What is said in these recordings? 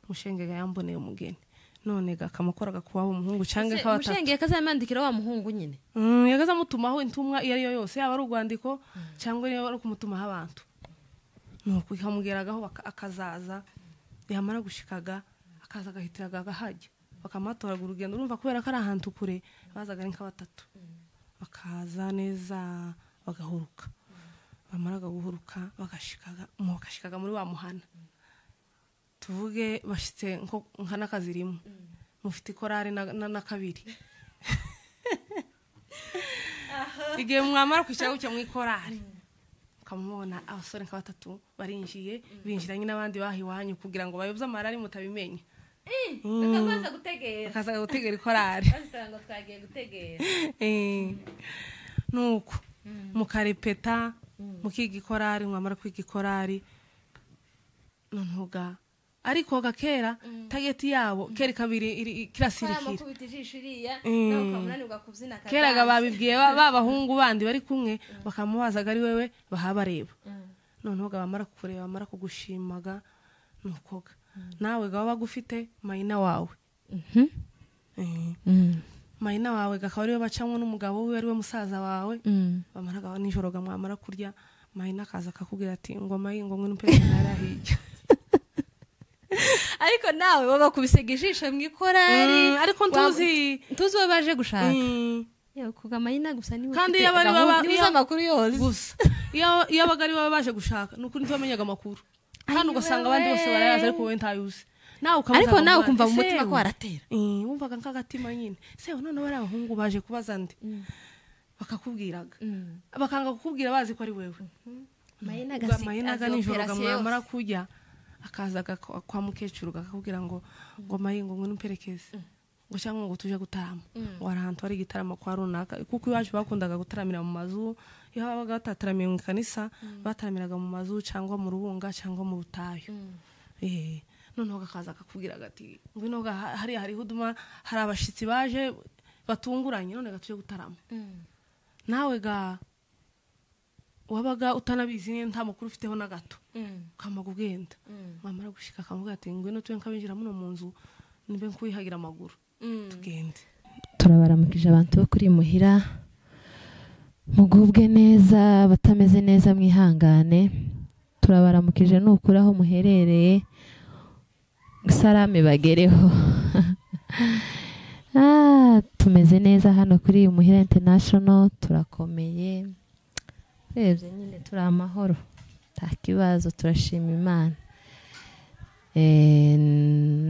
mushenge yamboneye umugeni none gakamukoraga kuwa umuhungu cange ka batatu mushenge kazamandikira wa muhungu nyine yagaza mutumaho intumwa iyo ariyo yose yaba ari urwandiko cyangwa niyo ari kumutumaho abantu nuko ikamugeragaho akazaza yamara gushikaga akaza gahitiraga gahajya bakamatora urugendo urumva kubera ko ari ahantu kure bazaga ari nka batatu bakaza neza bagahuruka bamaraga guhuruka bagashikaga muri wa muhana tuvuge bashitse nka nakazirimo mufite ikorari na kabiri igihe mwamara kwicara cyo mu ikorari kamubona abasore nka batatu barinjiye binjiranye n'abandi bahiwanyu kugira ngo bayobye amarari mutabimenye akaza gutegera ikorari basanga twagiye gutegera nuko mukarepeta mukiga ikorari mwamara kwiga ikorari nontuga ariko gakera tageti yabo kera kabiri kirasirikira kera babibwiye babahungu bandi bari kumwe bakamubazaga ari wewe bahabareba noneho bamara kukureba bamara kugushimaga nukoga nawe gaba bagufite mayina wawe mayina wawe gakaba ariwe bacamwe n'umugabo we ari we musaza wawe bamaraga nijoro gamwamara kurya mayina kaza akakubwira ati ngo mayi ngo ngwe n'upere narahiye ariko nawe baba kubisegejisha mwikorari ariko ntuzi baje gushaka yo kugamayina gusa ni kandi yabari baba amakuru yose gusa iyo abagari baba baje gushaka nukuri ntibamenyaga amakuru hano ugasanga abandi bose barayaza ariko wowe ntayuzi ariko nawe ukumva mu mutima ko waratera wumvaga nk'agatima nyine se none bari abahungu baje kubaza ndi bakakubwiraga bakanga kukubwira bazi ko ari wewe mayina nijoro gamwamara kujya akazaga kwa mukecuru gakubwira ngo mayingo ngwe n'umperekeze ngo cyangwa ngo tuje gutarama warahantu ari gitarama kwa runaka kuko iwacu bakundaga gutaramira mu mazu iyo babaga batataramiye mu kanisa bataramiraga mu mazu cyangwa mu rubunga cyangwa mu butayu noneho gakaza kakubwira gati ngwino hari huduma hari abashitsi baje batunguranye none gatuje gutarama nawe wabaga utanabizi nta makuru ufiteho na gato kamaga ugenda mamara gushika akavuga ati ngwino tuwe nkabinjira muno mu nzu nibe nkwihagira amaguru tugende turabaramukije abantu bo kuri muhira mugubwe neza batameze neza mwihangane turabaramukije nukuri aho muherereye salame bagereho tumeze neza hano kuri muhira international turakomeye rebye nyine turi amahoro nta kibazo turashima Imana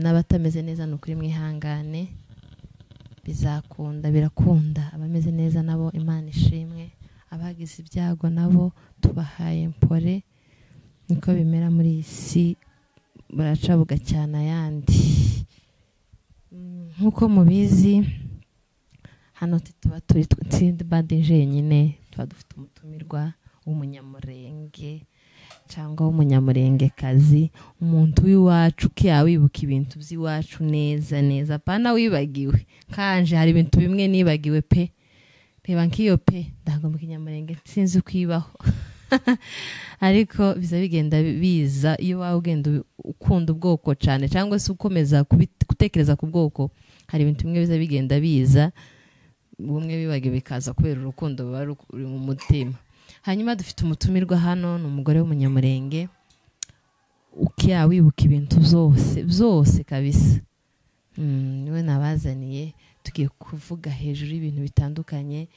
n'abatameze neza nukuri mwihangane bizakunda birakunda abameze neza nabo Imana ishimwe abagize ibyago nabo tubahaye mpore niko bimera muri isi baracabuga cyane ayandi nkuko mubizi hano tuba turi badije nyine tuba dufite umutumirwa w'umunyamurenge cyangwa w'umunyamurengekazi umuntu w'iwacu kiya wibuka ibintu by'iwacu neza neza pana wibagiwe kanje hari ibintu bimwe nibagiwe pe reba nkiyo pe ndago mu kinyamurenge sinzi kwibaho ariko biza bigenda biza iyo wawe ugenda ukunda ubwoko cyane cyangwa se ukomeza gutekereza ku bwoko hari ibintu bimwe biza bigenda biza bumwe bibagiwe bikaza kubera urukundo ruri mu mutima hanyuma dufite umutumirwa hano ni umugore w'umunyamurenge ukiya wibuka ibintu byose kabisa niwe nabazaniye tugiye kuvuga hejuru y'ibintu bitandukanye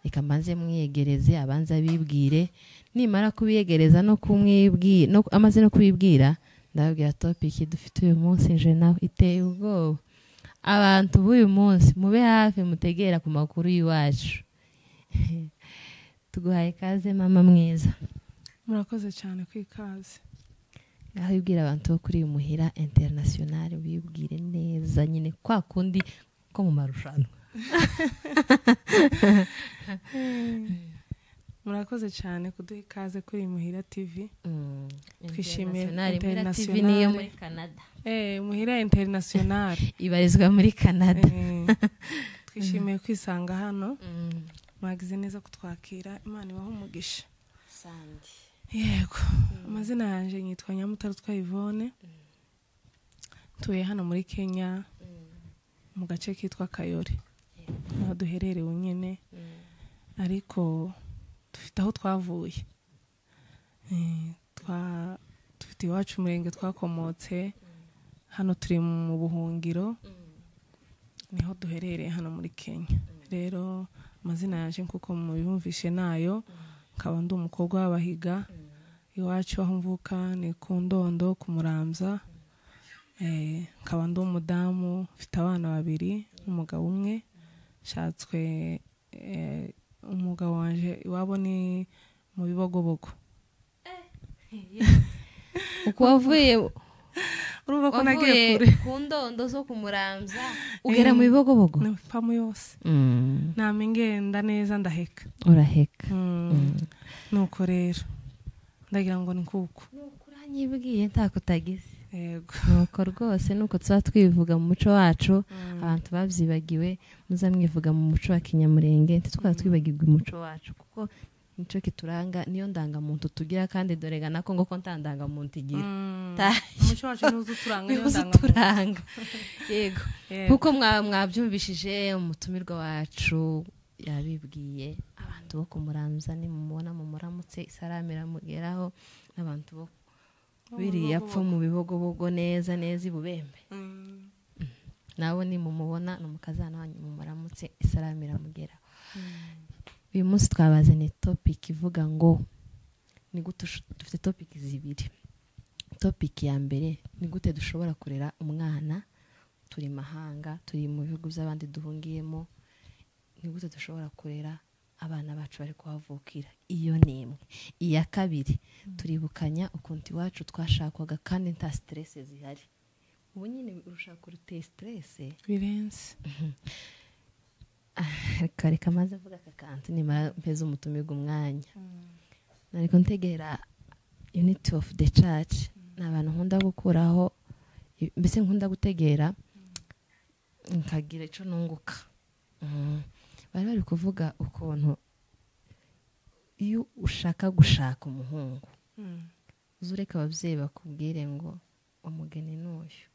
reka mbanze mwiyegereze abanza bibwire nimara kubiyegereza no kumwibwira no amaze no kubibwira ndababwira topic dufite uyu munsi nje nawe iteye ubwoba abantu b'uyu munsi mube hafi mutegera ku makuru y'iwacu tuguhaye kaze mama mwiza murakoze cyane kwikaze aho ibwira abantu bo kuri muhira international bibwire neza nyine kwa kundi ko mu marushanwa murakoze cyane kuduha ikaze kuri muhira TV twishimiye muhira TV niyo muri Canada muhira international ibarizwa muri Canada twishimiye kwisanga hano mwagize neza kutwakira Imana ibaho umugisha yego amazina yanjye nyitwa Nyamutarutwa Yvonne tuye hano muri Kenya mu gace kitwa Kayore niho duhererewe nyine ariko dufite aho twavuye dufite iwacu umurenge twakomotse hano turi mu buhungiro niho duherereye hano muri Kenya rero amazina yaje nkuko mubimvishe nayo nkaba ndi umukobwa w'abahiga iwacu aho mvuka ni ku Ndondo ku Muramza nkaba ndi umudamu mfite abana 2 n'umugabo umwe shatswe umugabo wanje iwabo ni mu Bibogobogo uko wavuye urumva ko nagiye kure ku Ndondo zo ku Muramza ugera mu Bibogobogo pamu yose nami ngenda neza ndaheka uraheka nuko rero ndagira ngo ni kuko nuko uranyibwiye ntakutagize yego nuko rwose nuko tuba twivuga mu muco wacu abantu babyibagiwe muzamwivuga mu muco wa Kinyamurenge ntitwara twibagirwa umuco wacu kuko nico kituranga niyo ndangamuntu tugira kandi dorega nako ngo ko ntandangamuntu igira umuco wacu nuzo turanga niyo ndangamuntu yego kuko mwabyumvishije umutumirwa wacu yabibwiye abantu bo kumuramza ni mumubona mu muramutse isaramira mugeraho n'abantu bo biriya pfo mu Bibogobogo neza ibubembe nabo ni mumubona n'umukazana wanyu mu muramutse isaramira mugeraho uyu munsi twabazanye topic ivuga ngo ni gute dufite topic 2 topic ya mbere ni gute dushobora kurera umwana turi mahanga turi mu bihugu by'abandi duhungiyemo ni gute dushobora kurera abana bacu bari kuhavukira iyo nimwe iya kabiri turibukanya ukuntu iwacu twashakwaga kandi nta stress zihari ubu nyine urushaka uruteye stress birenze reka maze avuga akakantu nimara mpeze umutumirwa umwanya nariko ntegera unity of the church n'abantu nkunda gukuraho mbese nkunda gutegera nkagira ico nunguka bari kuvuga ukuntu iyo ushaka gushaka umuhungu uzureka abavyeyi bakubwire ngo umugeni n'uyu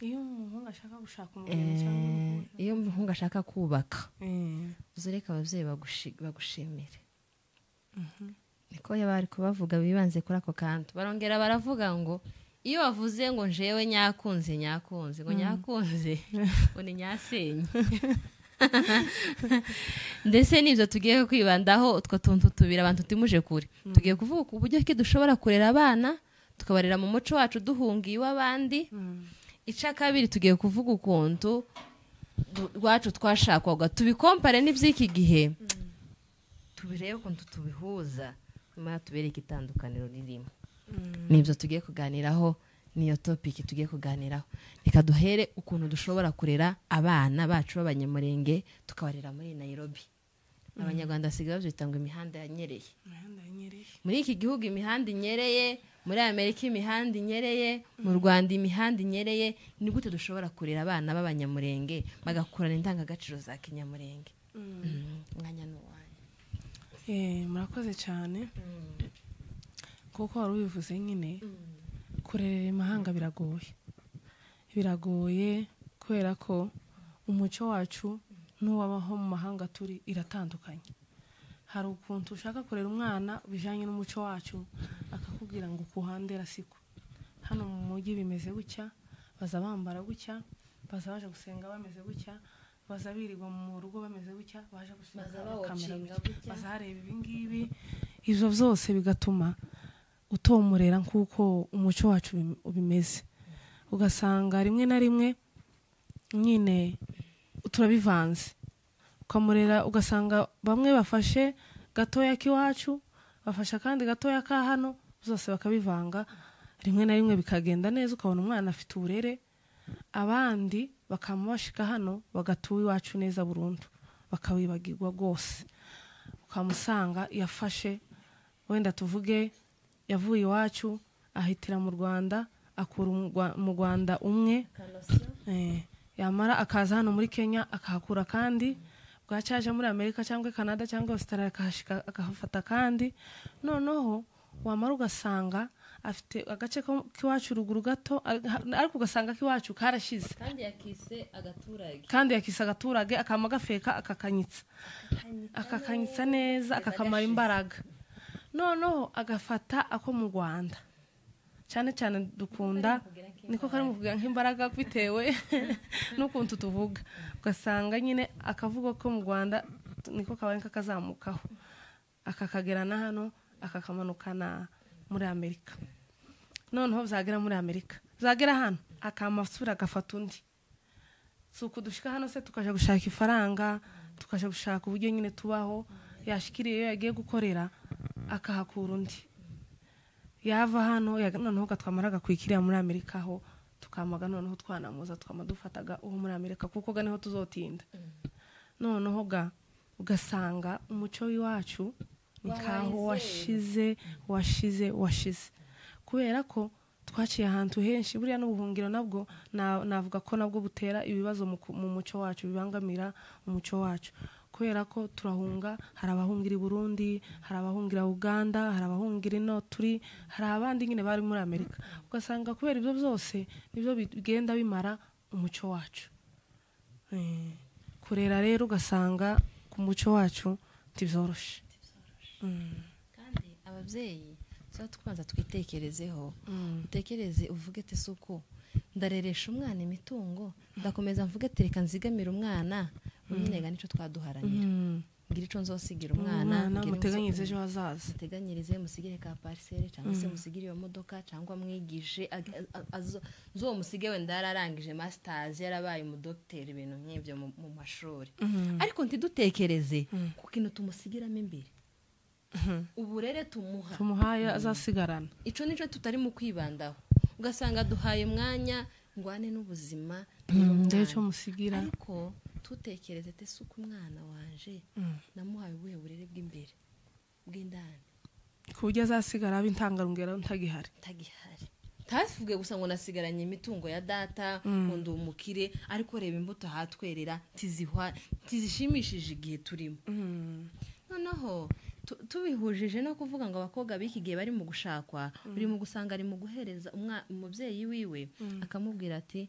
iyo umuhungu ashaka gushaka umugeni cyangwa iyo umuhungu ashaka kubaka uzureka abavyeyi bagushimire niko yabari kubavuga bibanze kuri ako kantu barongera baravuga ngo iyo bavuze ngo njewe nyakunze ngo nyakunze ngo ni nyasenye ndetse nivyo tugiye kwibandaho utwo tuntu tubira abantu timuje kure tugiye kuvuga ku buryo ki dushobora kurera abana tukabarera mu muco wacu duhungiye w'abandi ica kabiri tugiye kuvuga ukuntu rwacu twashakwaga tubikompare n'ivy'iki gihe tubirebe ukuntu tubihuza nyuma tubereke itandukaniro ririmo nivyo tugiye kuganiraho niyo topic tugiye kuganiraho reka duhere ukuntu dushobora kurera abana bacu b'abanyamurenge tukabarera muri Nairobi abanyarwanda basigaye bavyita ngo imihanda yanyereye muri iki gihugu imihanda inyereye muri Amerika imihanda inyereye mu Rwanda imihanda inyereye ni gute dushobora kurera abana b'abanyamurenge bagakurana indangagaciro za Kinyamurenge mwanya n'uwanyu murakoze cyane kuko wari ubivuze nyine kurerera imahanga biragoye kubera ko umuco wacu n'uwabaho mu mahanga turi iratandukanye hari ukuntu ushaka kurera umwana bijanye n'umuco wacu akakubwira ngo kuhandera siko hano mu mujyi bimeze gutya baza bambara gutya baza baje gusenga bameze gutya baza birirwa mu rugo bameze gutya baje gusenga kamera baza hareba ibingibi ivyo vyose bigatuma utomurera nkuko umuco wacu ubimeze ugasanga rimwe na rimwe nyine turabivanze ukamurera ugasanga bamwe bafashe gatoya k'iwacu bafasha kandi gatoya ka hano zose bakabivanga rimwe na rimwe bikagenda neza ukabona umwana afite uburere abandi bakamubashika hano bagatuye iwacu neza burundu bakawibagirwa rwose ukamusanga yafashe wenda tuvuge yavuye iwacu ahitira mu Rwanda akura mu Rwanda umwe yamara akaza hano muri Kenya akahakura kandi bwacaje muri Amerika cyangwa Canada cyangwa Australia akahashika akafata kandi noneho wamara ugasanga afite agace k'iwacu ruguru gato ariko ugasanga k'iwacu karashize kandi yakise agaturage akama gafeka akakanyitsa neza akakamara imbaraga noneho agafata ako mu Rwanda cyane cyane dukunda niko kari mu kugira nk'imbaraga bitewe n'ukuntu tuvuga ugasanga nyine akavuga ko mu Rwanda niko kabaye kakazamukaho akakagerana hano akakamanukana muri Amerika noneho zagera muri Amerika zagera hano akamasura agafata undi suko dushika hano se tukaje gushaka ifaranga tukaje gushaka uburyo nyine tubaho yashikiriye yagiye gukorera akahakura undi yava hano noneho gatwamaraga kwikirira muri Amerika ho tukamaga noneho twanamuza twamadufataga uwo muri Amerika kuko ga niho tuzotinda noneho ugasanga umuco w'iwacu nikaho washize kubera ko twaciye ahantu henshi buriya n'ubuhungiro nabwo navuga ko nabwo butera ibibazo mu muco wacu bibangamira umuco wacu kubera ko turahunga hari abahungira i Burundi hari abahungira Uganda hari abahungira ino turi hari abandi nyine bari muri Amerika ugasanga kubera ibyo byose nibyo bigenda bimara umuco wacu kurera rero ugasanga ku muco wacu ntibyoroshe kandi ababyeyi tuba tubanza twitekerezeho utekereze uvuge ati suko ndareresha umwana imitungo ndakomeza mvuge ati reka nzigamire umwana unyinega nico twaduharanira ngira ico nzosigira umwana muteganyirize ejo hazaza muteganyirize musigire ka parcelle cyangwa se musigire iyo modoka cyangwa mwigishe zo musige wenda yararangije masters yarabaye umudokiteri ibintu nk'ibyo mu mashuri ariko ntidutekereze kuko kintu tumusigiramo imbere uburere tumuhaye azasigarana ico nico tutari mu kwibandaho ugasanga duhaye mwanya ngwane n'ubuzima cyo musigira ariko tutekereze te suko umwana wanje namuhaye ubuhe burere bw'imbere bw'indani kubyo azasigara bintangarungera ntagihari tasivuge gusa ngo nasigaranye imitungo ya data undi umukire ariko reba imbuto hatwerera tizishimishije igihe turimo noneho tubihujije no kuvuga ngo abakobwa biki gihe bari mu gushakwa buri mu gusanga ari mu guhereza umubyeyi wiwe akamubwira ati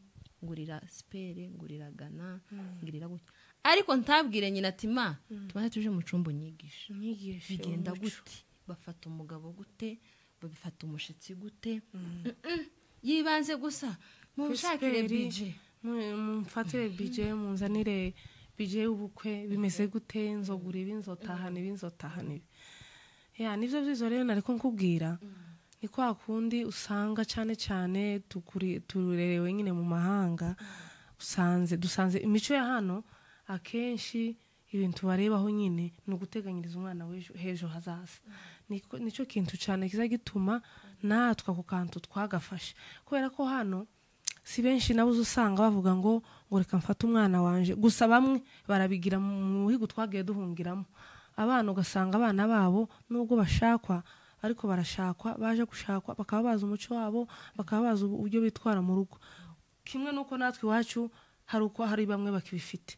ngurira spere ngurira gana ngirira gutya ariko ntabwire nyina ati ma tumaze tuje mu cumbo nyigisha bigenda gute bafata umugabo gute babifata umushitsi gute yibanze gusa mushakire budget mumfatire budget munzanire budget y'ubukwe bimeze gute nzogura ibinzotahana nivyo byizo rero nariko nkubwira ni kwa kundi usanga cyane tururerewe nyine mu mahanga dusanze imico ya hano akenshi ibintu barebaho nyine ni uguteganyiriza umwana w'ejo hazaza nico kintu cyane kiza gituma natwe ako kantu twagafashe kubera ko hano si benshi nabuze usanga bavuga ngo reka mfate umwana wanje gusa bamwe barabigira mu bihugu twagiye duhungiramo abana ugasanga abana babo nubwo bashakwa ariko barashakwa baje gushakwa bakaba baza umuco wabo bakaba baza uburyo bitwara mu rugo kimwe nuko natwe iwacu hari bamwe bakibifite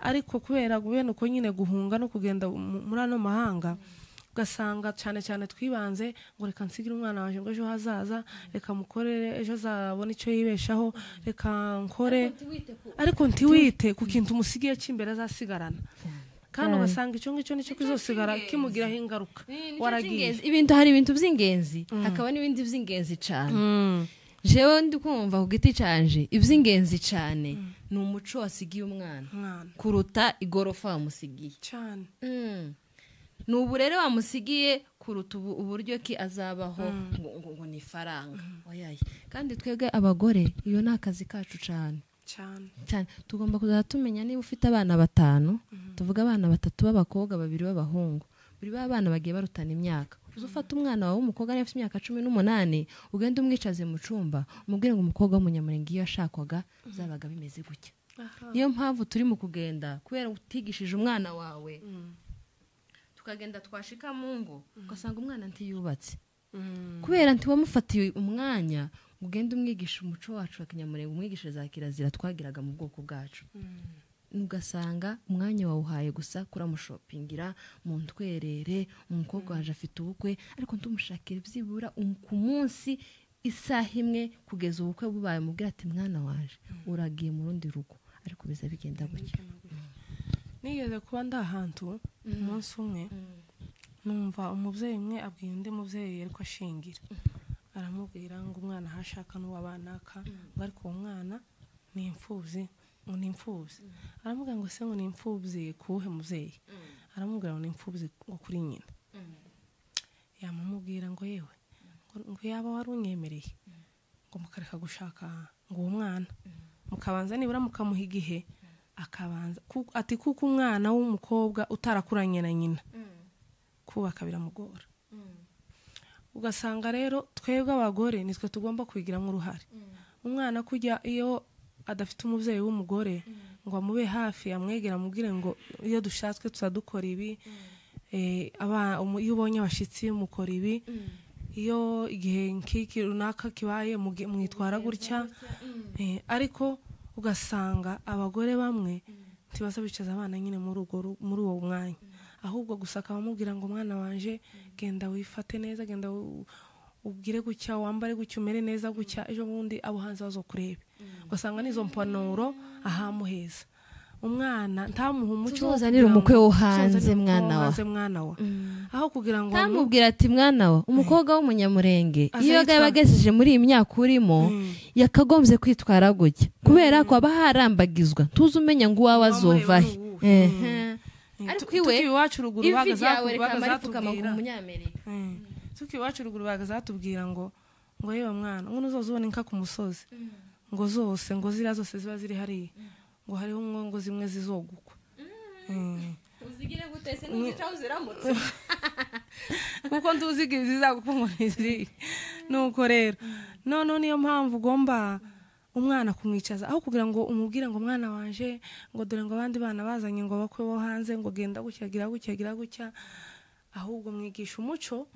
ariko kubera bene uko nyine guhunga no kugenda muri ano mahanga ugasanga cyane twibanze ngo reka nsigire umwana waje ngo ejo hazaza reka mukorere ejo azabona icyo yibeshaho reka nkore ariko ntiwite ku kintu umusigiye cy'imbere azasigarana kandi ugasanga icyo ngicyo nicyo kizosigara kimugiraho ingaruka waragiye hari ibintu by'ingenzi hakaba n'ibindi by'ingenzi cyane jewe ndi kumva ku giti canje iby'ingenzi cyane ni umuco wasigiye umwana kuruta igorofa wamusigiye cyane ni uburere wamusigiye kuruta uburyo ki azabaho ngo ni faranga oyaye kandi twebwe abagore iyo ni akazi kacu cyane tugomba kuzajya tumenya niba ufite abana 5 tuvuga abana 3 b'abakobwa 2 b'abahungu buri bana bagiye barutana imyaka uzufata umwana wawe w'umukobwa afite imyaka 18 ugenda umwicaze mu cumba umubwire ngo umukobwa w'umunyamurenge iyo yashakwaga zabaga bimeze gutya niyo mpamvu turi mu kugenda kubera utigishije umwana wawe tukagenda twashika mu ngo ugasanga umwana ntiyubatse kubera ntiwamufatiye umwanya ugenda umwigisha umuco wacu wa kinyamurenge umwigisha za kirazira twagiraga mu bwoko bwacu ugasanga umwanya wawuhaye gusa kuramushopingira mu ntwerere umukobwa waje afite ubukwe ariko ntumushakire byibura ku munsi isaha imwe kugeza ubukwe bubaye mubwira ati mwana waje uragiye mu rundi rugo ariko biza bigenda gutya. Nigeze kuba ndahantu umunsi umwe numva umubyeyi umwe abwiye undi mubyeyi ariko ashingira aramubwira ngo umwana hashaka n'uwabanaka ngo ariko uwo mwana ni imfubyi aramubwira ngo se ngo ni imfubyi kuwuhe mubyeyi aramubwira ngo ni imfubyi kuri nyina yamumubwira ngo yewe ngo yaba wari unyemereye ngo mukareka gushaka ngo uwo mwana mukabanza nibura mukamuha igihe akabanza ati kuko umwana w'umukobwa utarakuranye na nyina kubaka biramugora. Ugasanga rero twebwe abagore nitwe tugomba kwigiramo uruhare. Umwana kujya iyo adafite umubyeyi w'umugore ngo amube hafi amwegera amubwire ngo iyo dushatswe tuzadukora ibi iyo ubonye abashitsi mukora ibi iyo igihe nk'iki runaka kibaye mwitwara gutya ariko ugasanga abagore bamwe ntibaza bicaza abana nyine muri uwo mwanya ahubwo gusa akamubwira ngo mwana wanje genda wifate neza genda ubwire gutya wambare gutya umere neza gutya ejo bundi abo hanze bazokurebe. Ugasanga nizo mpanuro ahamuheza umwana ntamuha umuco uzanira umukwe wo hanze mwana wa aho kugira ngo tamubwira ati mwana wa umukobwa w'umunyamurenge iyo yabagejeje muri iyi myaka urimo yakagombye kwitwara gutya kubera ko aba harambagizwa tuzi umenya ngo uwawe azovahe ariko iwe iwacu ruguru bagazatubwira umunyamerika iwacu ruguru bagazatubwira ngo yewe mwana ngo uzozubona inka ku musozi ngo zose ngo zira zose ziba ziri hariya ngo hariho ngo zimwe zizogukwa uzigire gutese n'uzicaho ziramutse kuko ntuzigira zizagukwa ngo niziri nuko rero none niyo mpamvu ugomba umwana kumwicaza aho kugira ngo umubwire ngo mwana wanje ngo dore ngo abandi bana bazanye ngo bakwe bo hanze ngo genda gucyagira gutya ahubwo mwigisha umuco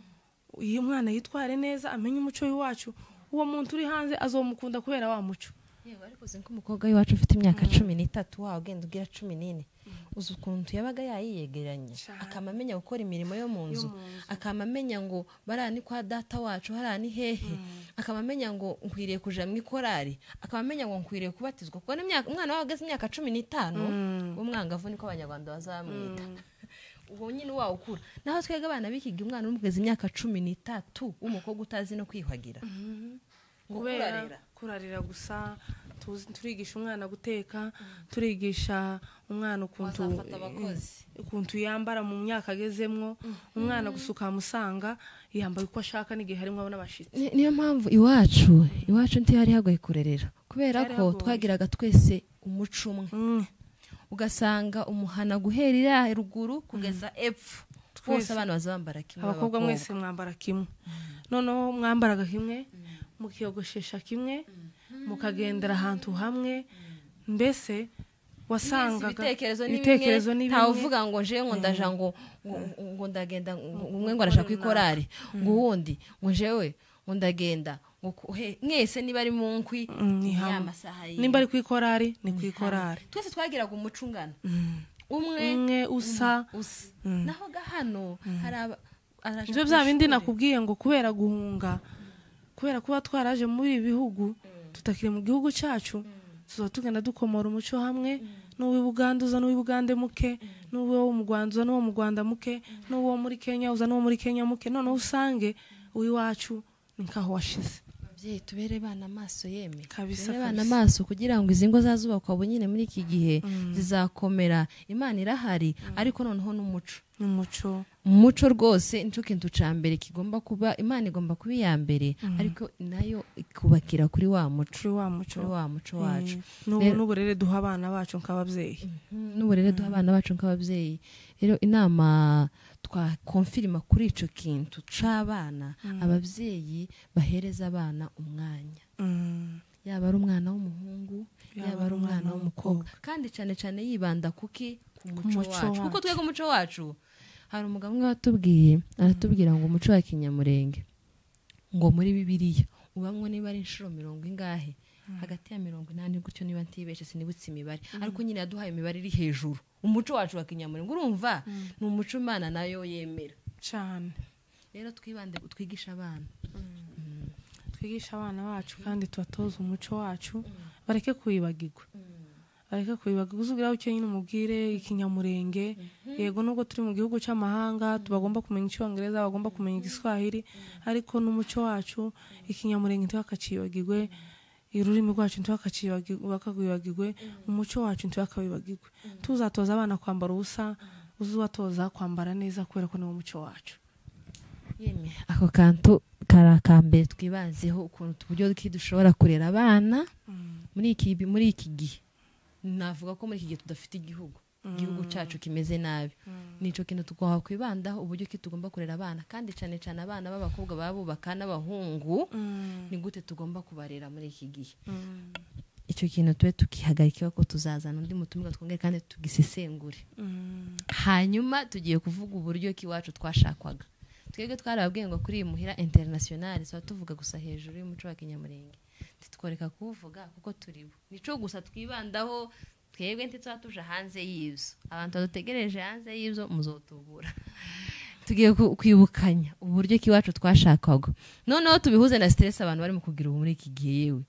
iyo umwana yitware neza amenye umuco w'iwacu uwo muntu uri hanze azomukunda kubera wa muco. Yewe ariko uzi ko umukobwa w'iwacu ufite imyaka 13 wawe ugenda ugira 14 uzi ukuntu yabaga yayiyegeranye akamamenya gukora imirimo yo mu nzu akamamenya ngo barani kwa data wacu harani hehe akamamenya ngo nkwiriye kuja mu ikorari akamamenya ngo nkwiriye kubatizwa kuko umwana wawe ageze imyaka 15 umwangavu niko abanyarwanda bazamwita uwo nyine wawe ukura naho twega abana bikiga umwana umugeze imyaka 13 umukobwa utazi no kwihwagira kurarira gusa turigisha umwana guteka turigisha umwana ukuntu yambara mu myaka agezemwo umwana gusuka musanga yambaye uko ashaka n'igihe harimo abana bashitse. Niyo mpamvu iwacu ntihari hagoye kurerera kubera ko twagiraga twese umuco umwe ugasanga umuhana guherera ruguru kugeza epfo twose abana bazambara kimwe abakobwa mwese mwambara kimwe noneho mwambaraga kimwe mukiyogoshesha kimwe mukagendera ahantu hamwe mbese wasangaga ibitekerezo ni bimwe nta uvuga ngo nje ngo ndaja ngo ndagenda umwe ngo arashaka kwikorari ngo wundi ngo jewe ngo ndagenda mwese niba ari mu nkwi y'amasaha nimba ari kwikorari ni kwikorari twese twagiraga umuco ungana umwe usa naho gahano hari ibyo bya bindi nakubwiye ngo kubera guhunga kubera kuba twaraje muri ibi bihugu tutakire mu gihugu cyacu tuzo tugenda dukomora umuco hamwe n'uwo Buganda uza n'uwo Bugande muke n'uwo mu Rwanda uza n'uwo mu Rwanda muke n'uwo muri Kenya uza n'uwo muri Kenya muke none usange uwiwacu nkaho washize. Abavyeyi tubere bana amaso yeme kabisa bana amaso kugira ngo izingo zazubakwa bunyine muri iki gihe zizakomera Imana irahari ariko noneho umuco rwose nico kintu cambere kigomba kuba Imana igomba kuba ya mbere ariko nayo ikubakira kuri wa muco wacu n'uburere duha abana bacu nk'ababyeyi rero inama twakonfirma kuri ico kintu c'abana abavyeyi bahereza abana umwanya yaba ari umwana w'umuhungu yaba ari umwana w'umukobwa kandi cyane cyane yibanda kuki ku muco wacu kuko twega umuco wacu hari umugabo umwe aratubwira ngo umuco wa Kinyamurenge ngo muri Bibiliya ubamwe niba ari inshuro 70 hagati ya 80 gutyo niba ntibeshe sinibutse imibare ariko nyine yaduhaye imibare iri hejuru umuco wacu wa kinyamurenge urumva ni umuco Imana nayo yemera cyane rero twibande twigisha abana twigisha abana bacu kandi tubatoza umuco wacu bareke kwibagirwa uzugira ucyo nyine umubwire ikinyamurenge yego nubwo turi mu gihugu cy'amahanga tubagomba kumenya icyongereza bagomba kumenya igiswahili ariko n'umuco wacu ikinyamurenge ntibakacibagirwe ururimi rwacu ntibakacibagirwe umuco wacu ntibakawibagirwe tuzatoza abana kwambara ubusa uzubatoza kwambara neza kubera ko ni umuco wacu yemwe ako kantu karakambere twibanzeho ukuntu uburyo dushobora kurera abana muri iki gihe navuga ko muri iki gihe tudafite igihugu cyacu kimeze nabi nico kintu tugomba kwibandaho uburyo ki tugomba kurera abana kandi cyane cyane abana b'abakobwa babubaka n'abahungu ni gute tugomba kubarera muri iki gihe icyo kintu tube tukihagarika ko tuzazana undi mutumwa twongere kandi tugisesengure hanyuma tugiye kuvuga uburyo ki wacu twashakwaga twebwe twarababwiye ngo kuri muhira international so tuvuga gusa hejuru y'umuco wa kinyamurenge titworeka kuvuga kuko turibo nico gusa twibandaho twebwe ntituje hanze y'ivyo abantu badutegereje hanze y'ivyo muzotubura tugiye kwibukanya uburyo kiwacu twashakwaga noneho tubihuze na stress abantu bari mu kugira ubu muri iki gihe yewe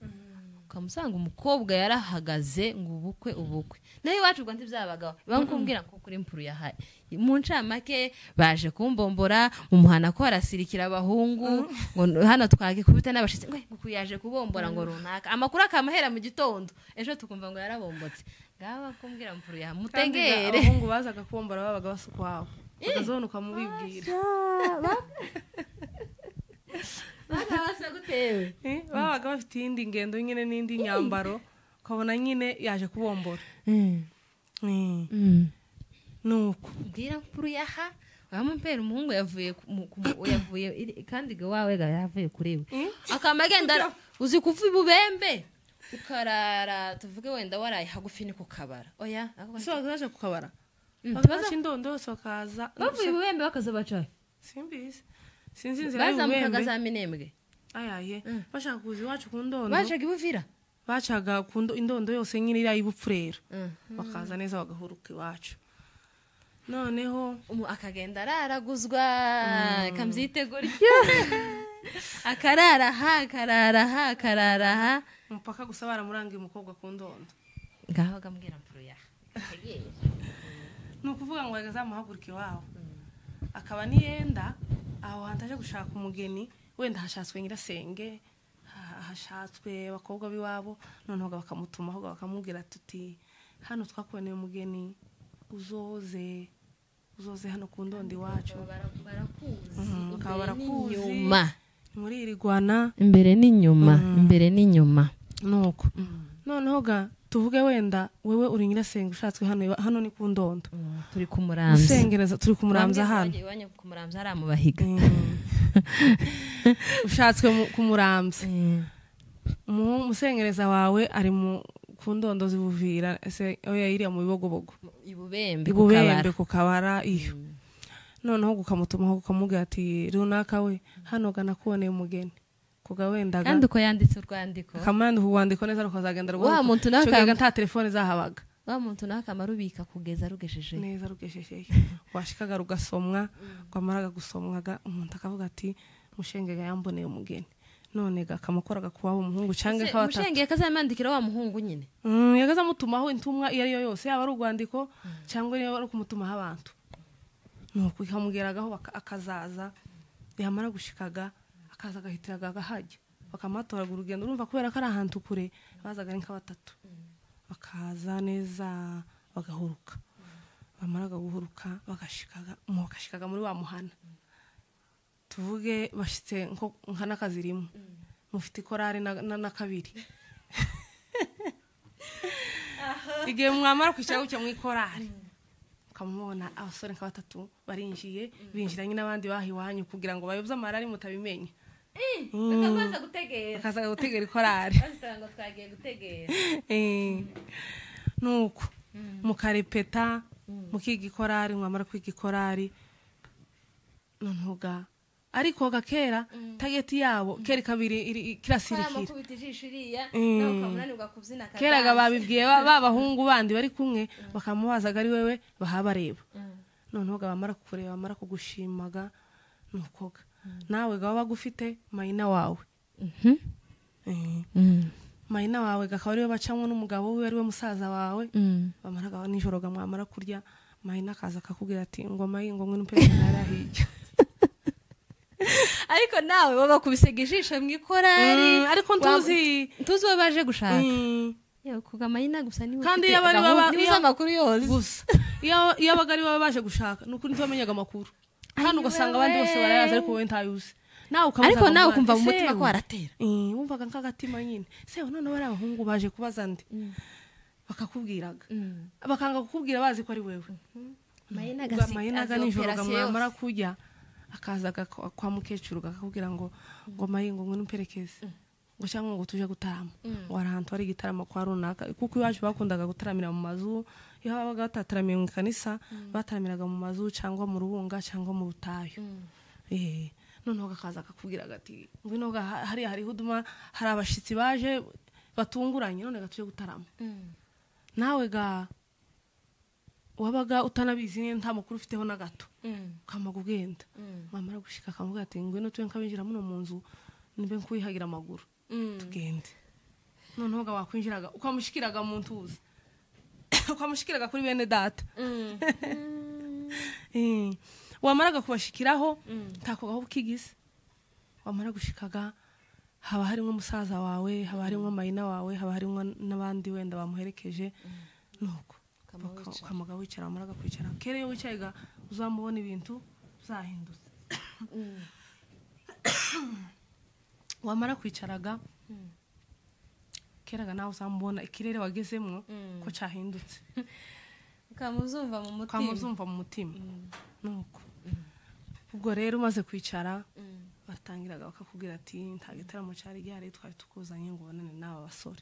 ukamusanga umukobwa yarahagaze ngo ubukwe nayo iwacu ubwo ntibyabagaho bakumbwira ko kuri mpuru yahaye mu ncamake baje kumbombora mu muhana ko arasirikira abahungu ngo hano twage kubita n'abashitsi ngo yaje kubombora ngo runaka amakuru akamahera mu gitondo ejo tukumva ngo yarabombotse ngaba kumbwira mpuru ya mutegere abahungu bazaga kubombora babaga basukwaho bakazonuka mu bibwira basa gutewe babaga bafite iyindi ngendo nyine n'indi nyambaro ukabona nyine yaje kubombora nuko mbwira mpuru yaha wamumpera umuhungu yavuye kandi wawe yavuye kurewe akamagenda uzi kuva ibubembe ukarara tuvuge wenda waraye hagufi ni kukabara oya so baje kukabara baza indondo yose bakaza bavuye ibubembe bakaza bacaye simbizi sinzinze bazamukaga za minembwe ayaye bashaka kuzi wacu ku ndondo bacaga ibuvira bacaga ku indondo yose nyine iri ayibupfurera bakaza neza bagahuruka iwacu noneho akagenda araraguzwa kamzitegura akarara mpaka gusa baramurangiye umukobwa ku ndondo ngaho gambwira mpuru ya nukuvuga ngo yagazamuhaguruke iwawe akaba niyenda aho hantaje gushaka umugeni wenda hashatswe nyirasenge hashatswe abakobwa biwabo noneho bakamutumaho bakamubwira tuti hano twakuboneye umugeni uzoze hano ku ndondo iwacu barakuzi muri irigwana imbere n'inyuma nuko noneho tuvuge wenda wewe uri nyirasenge ushatswe hano ni ku ndondo turi kumuramza usengereza turi kumuramza hano kumuramza ari mu bahiga ushatswe kumuramza umusengereza wawe ari mu ku ndondo zibuvira ese oya iriya mu bibogobogo ibubembe ku kabara iyo noneho gukamutumaho gukamubwira ati runaka we hano nakuboneye umugeni kuga wendaga kandi uko yanditse urwandiko kamandi urwandiko neza rukazagenda wa muntu nakanga nta telefone zahabaga wa muntu nakamarubika kugeza rugesheje neza rugesheje washikaga rugasomwa kwamaraga gusomwaga umuntu akavuga ati mushengega yamboneye umugeni none gakamukoraga kuwa umuhungu cange ka batatu mushengeye kazamandikira wa muhungu nyine yagaza mutumaho intumwa iyo ariyo yose yaba urwandiko cyangwa niyo ari kumutumaho abantu nuko ikamugeraagaho akazaza yamara gushikaga akaza gahitiraga gahajya bakamatora urugendo urumva kubera ko ari ahantu kure bazaga ari nka batatu bakaza neza bagahuruka bamaraga guhuruka bagashikaga muri wa muhana tuvuge bashitse nka nakazirimo mufite ikorari na kabiri igihe mwamara kwicara gucya mu ikorari ukamubona abasore nka batatu barinjiye binjiranye n'abandi bahiwanyu kugira ngo bayobye amarari mutabimenye bakaza gutegera ikorari basanga twagiye gutegera nuko mukarepeta mukiga ikorari mwamara kwiga ikorari noneho ariko gakera tageti yabo kera kabiri kirasirikira kera babibwiye babahungu bandi bari kumwe bakamubazaga ari wewe bahabareba noneho bamara kukureba bamara kugushimaga nukoga nawe gaba bagufite mayina wawe mayina wawe gakaba ariwe bacamwe n'umugabo we ari we musaza wawe bamaraga nijoro gamwamara kurya mayina kaza akakubwira ati ngo mayi ngo ngwino mpere narahiye ariko nawe baba kubisega ijisho mwikorari ariko ntuzi baje gushaka yo kugamayina gusa ni kandi yabari baba amakuru yose gusa iyo abagari baba baje gushaka nukuri ntibamenyaga amakuru hano ugasanga abandi bose barayaza ariko wowe ntayuzi ariko nawe ukumva mu mutima ko waratera wumvaga nk'agatima nyine se none bari abahungu baje kubaza ndi bakakubwiraga bakanga kukubwira bazi ko ari wewe mayinaga nijoro gamwamara kujya akazaga kwa mukecuru kakubwira ngo mayingo ngwino mperekeze ngo cyangwa ngo tuje gutarama warahantu ari gitarama kwa runaka kuko iwacu bakundaga gutaramira mu mazu iyo babaga batataramiye mu kanisa bataramiraga mu mazu cyangwa mu rubunga cyangwa mu butayu noneho gakaza kakubwira gati ngwino hari huduma hari abashitsi baje batunguranye none gatuje gutarama nawe wabaga utanabizi nta makuru ufiteho na gato kamaga ugenda mamara gushika akavuga ati ngwino tuwe nkabinjira muno mu nzu nimbe nkuyihagira amaguru tugende noneho wakwinjiraga ukamushikiraga mu ntuzi ukamushikiraga kuri bene data wamaraga kubashikiraho takogaho ukigise wamara gushikaga haba harimo umusaza wawe haba harimo mayina wawe haba harimo n'abandi wenda bamuherekeje nuko kamaga wicara wamaraga kwicara kere yo wicayiga uzamubona ibintu zahindutse wamara kwicaraga keraga nawe uzamubona ikirere wagezemwo ko cyahindutse kamuzumva mu mutima nuko ubwo rero umaze kwicara batangiraga bakakubwira ati nta gitaramo cyari gihari twari tukuzanye ngo bonane n'aba basore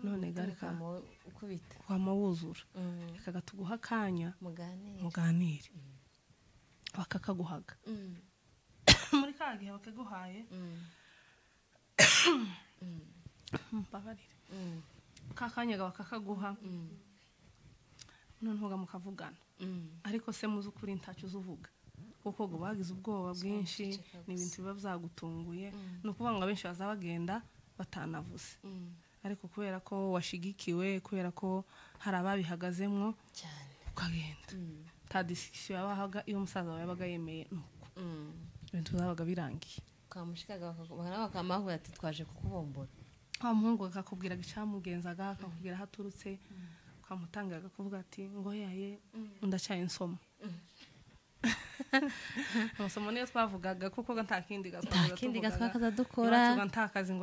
none garika ukubita wamawuzura reka tuguha akanya muganire bakakaguhaga muri kagihe bakaguhaye babarire kakanyaga bakakaguha noneho mukavugana ariko se muzi ukuri ntacyo uzuvuga kuko ngo bagize ubwoba bwinshi n'ibintu biba byagutunguye no kuvuga ngo abenshi bazabagenda batanavuze ariko kubera ko washigikiwe kubera ko hari ababihagazemwo cyane ukagenda ta discussion yabahaga iyo umusaza yabaga yemeye nuko ibintu zabaga birangiye kamushikaga bakamavuga ati twaje kukubombora muhungu akakubwira gicamugenzaga akakubwira haturutse kamutangaga kuvuga ati ngo yaye ndacyaye nsoma amasomo niyo twavugaga kuko ntakindi gatwakaza dukora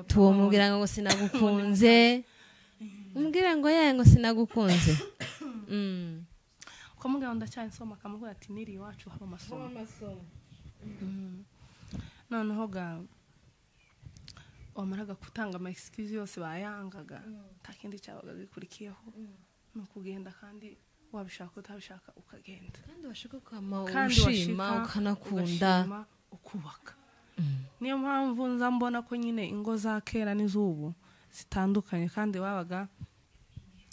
tuwumubwira ngo sinagukunze umbwira ngo yaye ngo sinagukunze ukamubwira ngo ndacyaye nsoma akamubwira ati niri iwacu haba amasomo noneho wamaraga gutanga ama excuse yose bayangaga ntakindi cyabaga gikurikiyeho no kugenda kandi wabishaka utabishaka ukagenda kandi washaka ushima ukanakunda ukubaka niyo mpamvu nzambona ko nyine ingo za kera n'izubu zitandukanye kandi babaga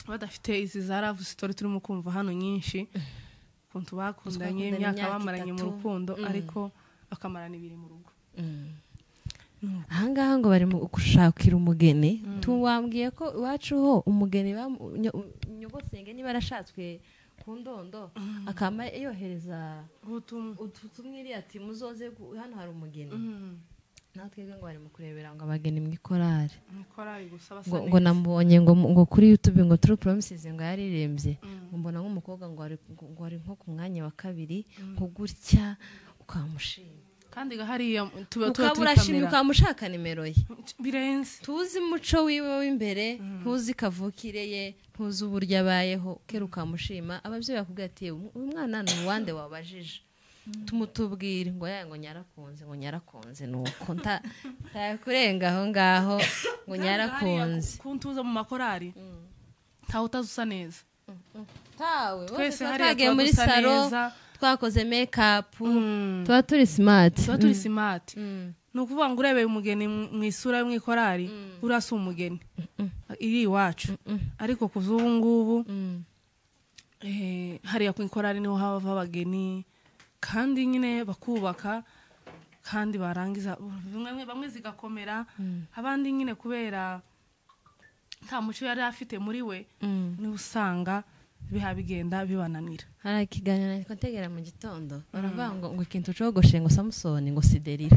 badafite izi za love story turimo kumva hano nyinshi kuntu bakundanye imyaka bamaranye mu rukundo ariko bakamarana ibiri mu rugo ahangaha ngo bari mu gushakira umugeni tuwambwiye ko iwacu ho umugeni nyogosenge niba arashatswe ku ndondo akama yohereza utumwiri ati muzoze hano hari umugeni natwe ngo bari mu kurebera ngo abageni mu ikorari gusa ngo namubonye ngo kuri YouTube ngo True Promises ngo yarirembye ngo mbona nk'umukobwa ngo ari nko ku mwanya wa kabiri ngo gutya ukamushima kandi hariya tukaburashimye ukamushaka nimero ye birenze tuzi muco wiwe w'imbere ntuzi kavukire ye ntuzi uburyo abayeho kera ukamushima abavyeyi bakubwira ati uyu mwana ni uwande wabajije tumutubwire ngo yaye ngo nyarakunze nuko ntakurenga aho ngaho ngo nyarakunze kuntuza mu makorari ntawe utazusa neza tawe twese hariya muri salo twakoze make up tuba turi smart ni ukuvuga ngo urebeye umugeni mu isura yo mu ikorari urasa umugeni iri iwacu ariko kuzubu ngubu hariya ku ikorari niho hava abageni kandi nyine bakubaka kandi barangiza bamwe zigakomera abandi nyine kubera nta muco yari afite muri we ni usanga bigenda bibananira. Hari ikiganiro ntegera mu gitondo baravuga ngo ikintu cogoshe ngo Samusoni ngo siderira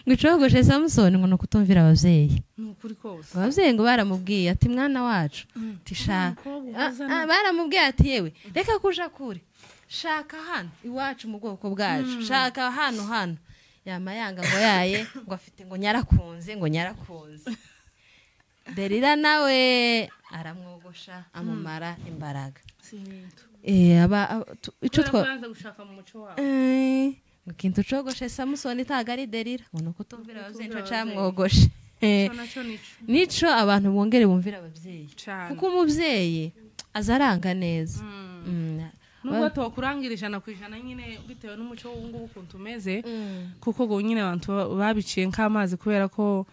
ngo cogoshe Samusoni ngo no kutumvira abavyeyi n'ukuri kose abavyeyi ngo baramubwiye ati mwana wacu tisha baramubwiye ati yewe reka kuja kure shaka hano iwacu mu bwoko bwacu shaka hano yamayanga ngo yaye ngo afite ngo nyarakunze Derira nawe aramwogosha amumara imbaraga ico twabanza gushaka mu muco wawe ikintu cogoshe Samusoni tagari Derira ngo nuko tumvira abavyeyi nco camwogoshe nico abantu bongere bumvira abavyeyi kuko umuvyeyi azaranga neza nubwo tokurangira 100% nyine bitewe n'umuco w'ungu ukuntu umeze kuko go nyine abantu babiciye nk'amazi kubera ko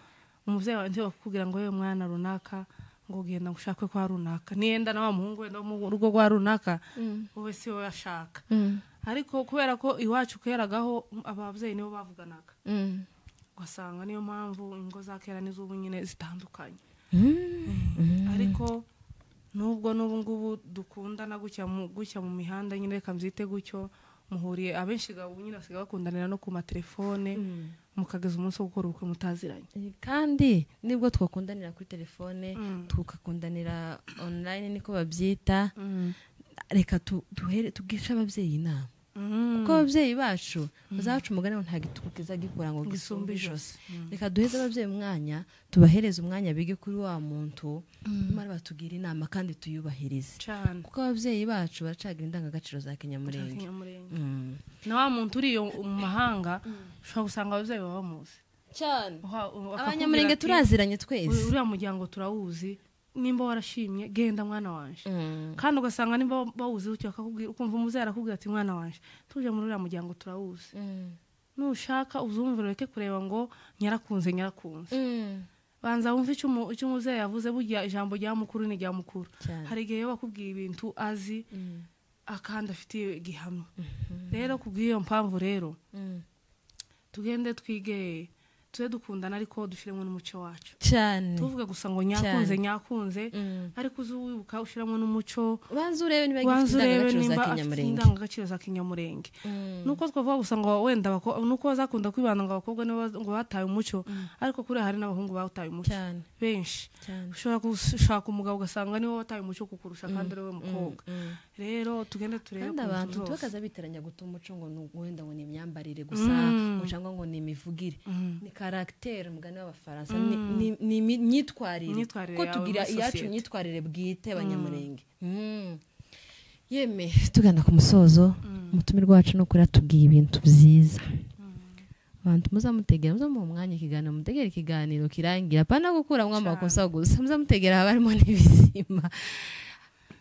umuvyeyi wanje bakubwira ngo yewe mwana runaka ngo genda ngushakwe kwa runaka nienda na muhungu wenda mu rugo rwa runaka wowe si we yashaka ariko kubera ko iwacu keragaho abavyeyi nibo bavuganaga ugasanga niyo mpamvu ingo za kera n'izubu nyine zitandukanye ariko nubwo ngubu dukundana gucya mu mihanda nyine reka mbyite gutyo muhuriye abenshi gabo nyine basiga bakundanira no ku matelefone mukageza umunsi wo gukora ubukwe mutaziranye kandi nibwo twakundanira kuri telefone tukakundanira online niko babyita reka tugisha abavyeyi inama kuko abavyeyi bacu bazacu umugani nta gitukiza gikora ngo gisumbe ijose reka duheze abavyeyi umwanya tubahereza umwanya bige kuri wa muntu mara batugira inama kandi tuyubahirize kuko abavyeyi bacu baracagira indangagaciro za Kinyamurenge na wa muntu uri mu mahanga ushobora gusanga abavyeyi baba bamuzi cyane abanyamurenge turaziranye twese uriya muryango turawuzi nimba warashimye genda mwana wanje kandi ugasanga nimba bawuzi ucyo akakubwira ukumva umuzera arakubwira ati mwana wanje tuje muri uriya muryango turawuzi nushaka uzumvira reke kureba ngo nyarakunze banza wumva icyo umuzera yavuze burya ijambo rya mukuru ni rya mukuru hari igihe bakubwira ibintu azi akanda afite gihamya rero kubwiyo mpamvu rero tugende twige tuze dukundana ariko dushiremo n'umuco wacu cyane tuvuge gusa ngo nyakunze ariko uzuwibuka ushiramo n'umuco banzurebe niba indangagaciro za Kinyamurenge nuko twavuga gusa ngo wenda nuko bazakunda kwibana ngo abakobwa ngo bataye umuco ariko kuri hari n'abahungu bataye umuco benshi ushobora gushaka umugabo ugasanga niwe wataye umuco kukurusha kandi ari we mukobwa rero tugende turebe kandi abantu tukaza biteranya gutuma umuco ngo wenda ngo ni imyambarire gusa cyangwa ngo ni imivugire ni caractère mugani w'abafaransa ni myitwarire ko tugira iyacu myitwarire bwite abanyamurenge yeme tugana ku musozo umutumirwa wacu no kuri atubwiye ibintu byiza abantu muzamutegera mu mwanya ikiganiro mutegera ikiganiro kirangira pana gukuramwe amakosa gusa muzamutegera abarimo n'ibizima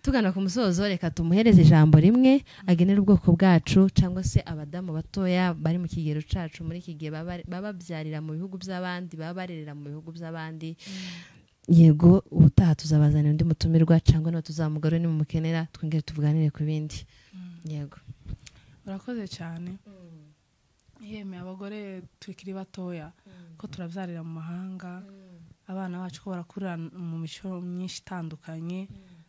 tugana ku musozo reka tumuhereze ijambo rimwe agenera ubwoko bwacu cyangwa se abadamu batoya bari mu kigero cacu muri kigiye bababyarira mu bihugu by'abandi babarerera mu bihugu by'abandi yego ubutaha tuzabazana undi mutumirwa cyangwa no tuzamugarura ni mu mukenera twongere tuvuganire ku bindi yego urakoze cyane yeme abagore twikiri batoya ko turabyarira mu mahanga abana bacu ko barakurira mu mico myinshi itandukanye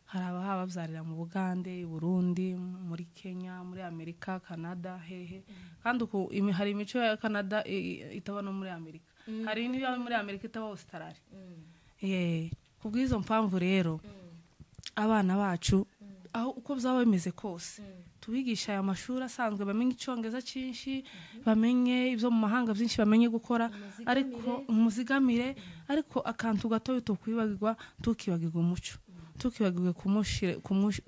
hari ababyarira mu Bugande, Burundi, muri Kenya, muri Amerika, Canada, hehe kandi hari imico ya Canada itaba no muri Amerika hari n'iyo muri Amerika itaba Australia kubwizo mpamvu rero abana bacu aho uko byaba bimeze kose tubigisha aya mashuri asanzwe bamenye icyongereza cyinshi bamenye ibyo mu mahanga byinshi bamenye gukora ariko umuzigamire ariko akantu gato tukwibagirwa tukibagirwa umuco tukibagiwe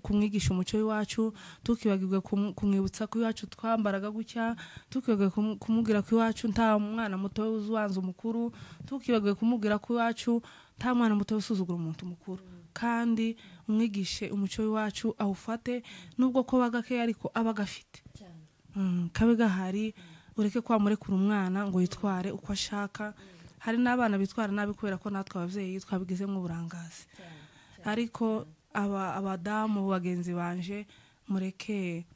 kumwigisha umuco w'iwacu, tukibagiwe kumwibutsa ko iwacu twambaraga gutya, tukibagiwe kumubwira ko iwacu nta mwana muto uzubanza umukuru, tukibagiwe kumubwira ko iwacu nta mwana muto usuzugura umuntu mukuru. Kandi umwigishe umuco w'iwacu awufate nubwo ko bagake ariko abagafite kabe gahari, ureke kwamurekura umwana ngo yitware uko ashaka. Hari n'abana bitwara nabi kubera ko natwe abavyeyi twabigizemo uburangazi. Ariko abadamu bagenzi banje mureke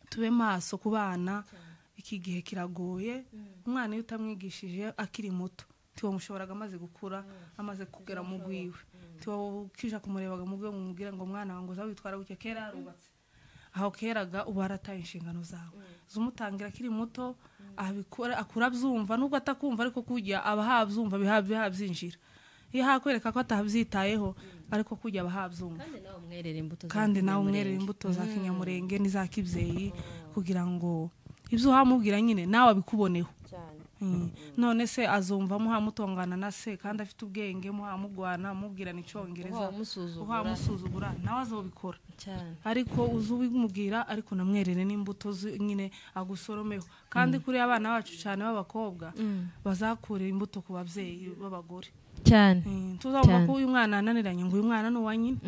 tube maso ku bana, iki gihe kiragoye. Umwana iyo utamwigishije akiri muto tiwo mushoboraga amaze gukura, amaze kugera mu gwiwe, tiwo kija kumurebaga mu gwiwe mumubwira ngo mwana wangu za witwara gutya, kera arubatse aho keraga ubu arataye inshingano zawe. Zumutangira akiri muto abikora akura byumva, nubwo atakumva ariko kujya abahabyumva bihabyinjira. Iyo hakwereka ko atabyitayeho ariko kujya abahabyumva. Kandi nawe umwerera imbuto za kinyamurenge n'iza kibyeyi, kugira ngo ibyo uhamubwira nyine nawe abikuboneho. None se azumva muhamutongana na se kandi afite ubwenge, muhamugwana mubwirana icyongereza, uhamusuzugura nawe azobikora. Ariko uzubimubwira ariko namwerere n'imbuto nyine agusoromeho. Kandi kuri abana bacu cyane b'abakobwa bazakurira imbuto ku babyeyi b'abagore cyane. Tuzabona ko uyu mwana ananiranye ngo uyu mwana ni uwa nyina,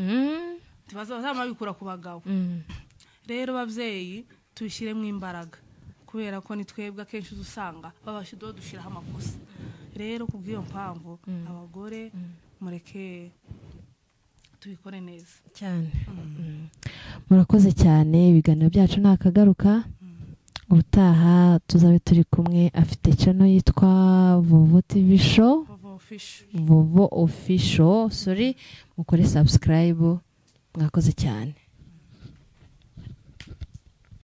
bazabikura ku bagabo. Rero babyeyi tubishyiremo imbaraga, kubera ko ni twebwe akenshi usanga babashido dushiraho amakosa. Rero kubw'iyo mpamvu abagore mureke tubikore neza cyane. Murakoze cyane, ibiganiro byacu nakagaruka. Ubutaha tuzabe turi kumwe, afite channel yitwa Vovo TV Show, Vovo Official, mukore subscribe. Mwakoze cyane.